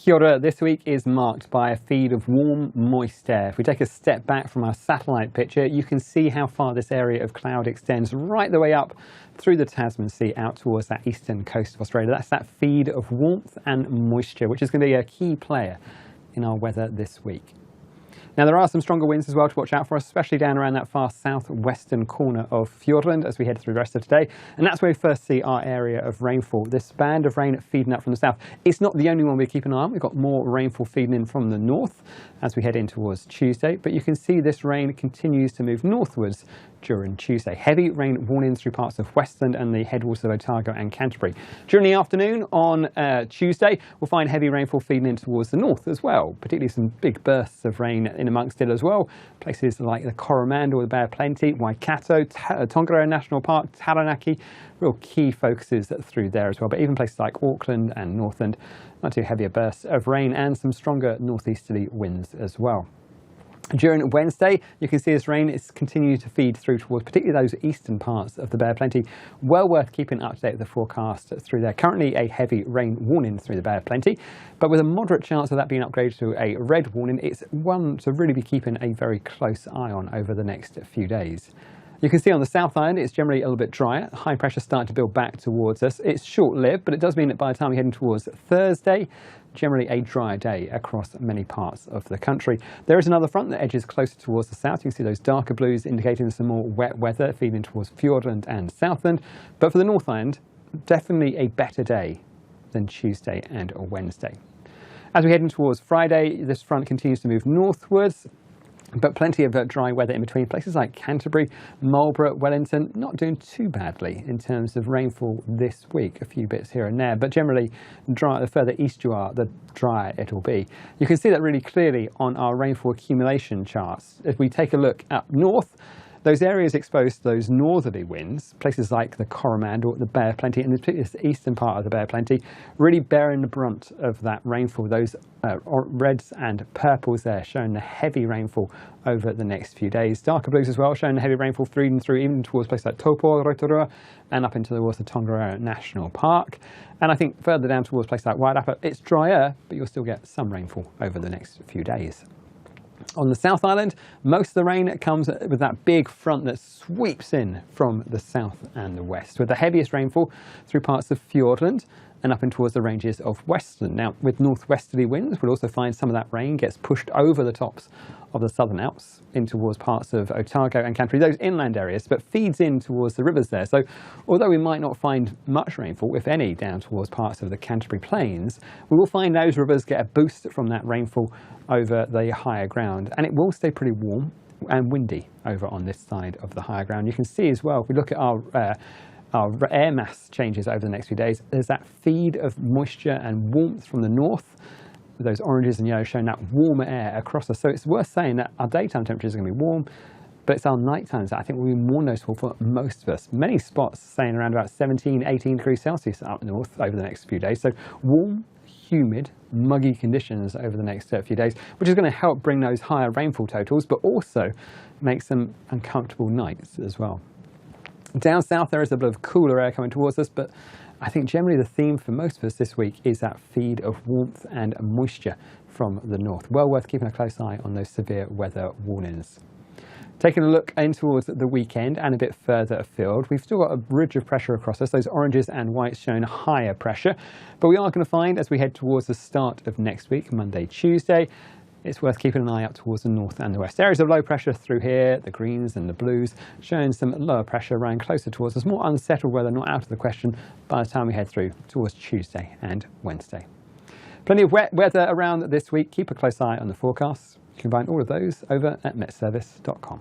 Kia ora. This week is marked by a feed of warm, moist air. If we take a step back from our satellite picture, you can see how far this area of cloud extends right the way up through the Tasman Sea out towards that eastern coast of Australia. That's that feed of warmth and moisture, which is going to be a key player in our weather this week. Now, there are some stronger winds as well to watch out for, especially down around that far southwestern corner of Fiordland as we head through the rest of today. And that's where we first see our area of rainfall. This band of rain feeding up from the south. It's not the only one we keep an eye on. We've got more rainfall feeding in from the north as we head in towards Tuesday. But you can see this rain continues to move northwards during Tuesday. Heavy rain warnings through parts of Westland and the headwaters of Otago and Canterbury. During the afternoon on Tuesday, we'll find heavy rainfall feeding in towards the north as well, particularly some big bursts of rain in amongst it as well. Places like the Coromandel, the Bay of Plenty, Waikato, Tongariro National Park, Taranaki, real key focuses through there as well. But even places like Auckland and Northland, not too heavier bursts of rain and some stronger northeasterly winds as well. During Wednesday, you can see this rain is continuing to feed through towards particularly those eastern parts of the Bay of Plenty. Well worth keeping up to date with the forecast through there. Currently a heavy rain warning through the Bay of Plenty, but with a moderate chance of that being upgraded to a red warning, it's one to really be keeping a very close eye on over the next few days. You can see on the South Island, it's generally a little bit drier. High pressure starting to build back towards us. It's short-lived, but it does mean that by the time we're heading towards Thursday, generally a dry day across many parts of the country. There is another front that edges closer towards the south. You can see those darker blues indicating some more wet weather feeding towards Fiordland and Southland. But for the North Island, definitely a better day than Tuesday and Wednesday. As we head in towards Friday, this front continues to move northwards, but plenty of dry weather in between. Places like Canterbury, Marlborough, Wellington, not doing too badly in terms of rainfall this week. A few bits here and there, but generally dry. The further east you are, the drier it'll be. You can see that really clearly on our rainfall accumulation charts. If we take a look up north, those areas exposed to those northerly winds, places like the Coromandel, the Bay of Plenty, and particularly the eastern part of the Bay of Plenty, really bearing the brunt of that rainfall. Those reds and purples there showing the heavy rainfall over the next few days. Darker blues as well, showing the heavy rainfall feeding through even towards places like Taupo, Aotearoa, and up into towards the Tongariro National Park. And I think further down towards places like Wairarapa, it's drier, but you'll still get some rainfall over the next few days. On the South Island, most of the rain comes with that big front that sweeps in from the south and the west, with the heaviest rainfall through parts of Fiordland and up in towards the ranges of Westland. Now, with northwesterly winds, we'll also find some of that rain gets pushed over the tops of the Southern Alps in towards parts of Otago and Canterbury, those inland areas, but feeds in towards the rivers there. So although we might not find much rainfall, if any, down towards parts of the Canterbury Plains, we will find those rivers get a boost from that rainfall over the higher ground, and it will stay pretty warm and windy over on this side of the higher ground. You can see as well, if we look at our air mass changes over the next few days, there's that feed of moisture and warmth from the north, with those oranges and yellows showing that warmer air across us. So it's worth saying that our daytime temperatures are going to be warm, but it's our night times that I think will be more noticeable for most of us. Many spots saying around about 17, 18 degrees Celsius up north over the next few days. So warm, humid, muggy conditions over the next few days, which is going to help bring those higher rainfall totals, but also make some uncomfortable nights as well. Down south, there is a bit of cooler air coming towards us, but I think generally the theme for most of us this week is that feed of warmth and moisture from the north. Well worth keeping a close eye on those severe weather warnings. Taking a look in towards the weekend and a bit further afield, we've still got a ridge of pressure across us, those oranges and whites showing higher pressure. But we are going to find, as we head towards the start of next week, Monday, Tuesday, it's worth keeping an eye out towards the north and the west. Areas of low pressure through here, the greens and the blues, showing some lower pressure around closer towards us. More unsettled weather, not out of the question by the time we head through towards Tuesday and Wednesday. Plenty of wet weather around this week. Keep a close eye on the forecasts. You can find all of those over at MetService.com.